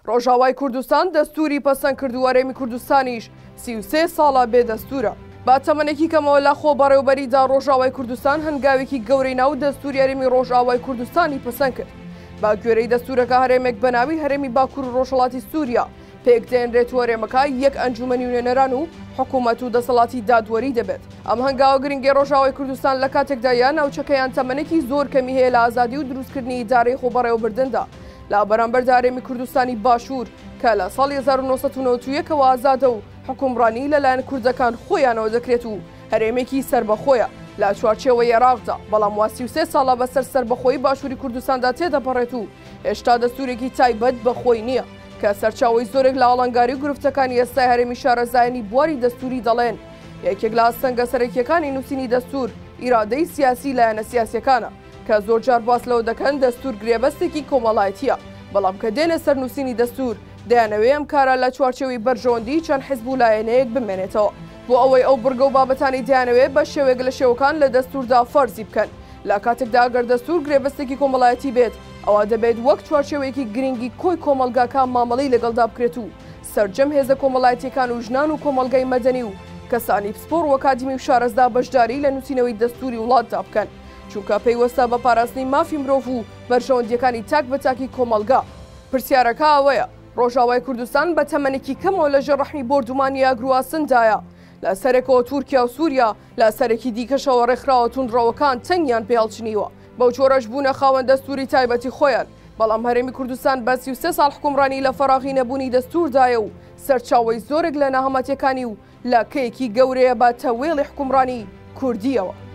ڕۆژاوای کوردستان دەستوری پەسەند کردو هەرێمی کوردستانیش 33 ساڵە بێدەستورە. با تەمەنێکی کەمەوە لە خۆ بەڕێوەبەریدا ڕۆژاوای کوردستان هەنگاوێکی گەورەی ناو دەستوری هەرێمی ڕۆژاوای کوردستانی پەسەند کرد. با گوێرەی دەستورەکە هەرێمێک بەناوی هەرێمی باکوور و ڕۆژهەڵاتی سووریا پێکدێنرێت هەرێمەکە یەک ئەنجومەنی نوێنەران و حکوومەت و دەسەڵاتی دادوەری دەبێت. ئەم هەنگاوە گرنگی ڕۆژاوای کوردستان لە کاتێکدا یان ناوچەکەیان تەمەنێکی زۆر کەمی هەیە لە ئازادی و دروستکردنی ئیدارەی خۆبەڕێوەبردندا لە بەرامبەردا هەرێمی کوردستانی باشوور کە لە ساڵی 1991ەوە ئازادە و حکومڕانی لەلایەن کوردەکان خۆیانەوە دەکرێت و هەرێمێکی سربەخۆیە لە چوارچێوەی عێراقدا، بەڵام وا 33 ساڵە بەسەر سربەخۆیی باشووری کوردستاندا تێدەپەڕێت و هێشتا دەستورێکی تایبەت بەخۆی نییە کە سەرچاوی زۆرێک لە ئاڵنگاری و گرفتەکانی ئێستای هەرێمی شارەزایانی بواری دەستوری دەڵێن یەکێک لە ئاستەنگە سەرەکیەکانی نووسینی دەستور ئیرادەی سیاسی لایەنە سیاسیەکانە کە زۆر جار باس لەوە دەکەن دەستور گرێبەستێکی کۆمەڵایەتیە، بەڵام کە دێنە سەر نووسینی دەستور دەیانەوێ ئەم کارە لە چوارچێوەی بەرژەوەندی چەند حیزب و لایەنەیەک بمێنێتەوە بۆ ئەوەی ئەو بڕگە و بابەتانی دەیانەوێت بە شێوێک لە شێوەکان لە دەستوردا فەرزی بکەن. لە کاتێکدا ئەگەر دەستور گرێبەستێکی کۆمەڵایەتی بێت ئەوە دەبێت وەک چوارچێوەیەکی گرنگی کۆی کۆمەلگاکان مامەڵەی لەگەڵدا بکرێت و سەرجەم هێزە کۆمەڵایەتیەکان و ژنان و کۆمەلگای مەدەنی و کەسانی پسپۆڕ و ئەکادیمی و شارەزدا بەشداری لە نووسینەوەی دەستوری وڵاتدا بکەن، چونکە پەیوەستە بە پاراستنی مافی مرۆڤ و بەرژەوەندیەکانی تاک بەتاکی کۆمەلگا. پرسیارەکە ئەوەیە ڕۆژاوای کوردستان بە تەمەنێکی کەمەوە لە ژەڕەحمی بۆردومانی ئاگرواسندایە لە سەرێکەوە تورکیا و سووریا لە سەرێکی دیکەشەوە ڕێکخراوە توندڕەوەکان تەنگیان پێڵچنیوە بەو جۆرەش بوونە خاوەن دەستوری تایبەتی خۆیان، بەڵام هەرێمی کوردستان بە 33 ساڵ حکومڕانی لە فەراغی نەبوونی دەستوردایە و سەرچاوەی زۆرێک لە ناهەمەتیەکانی و لاکەیەکی گەورەیە بە تەوێڵی حکومڕانی کوردیەوە.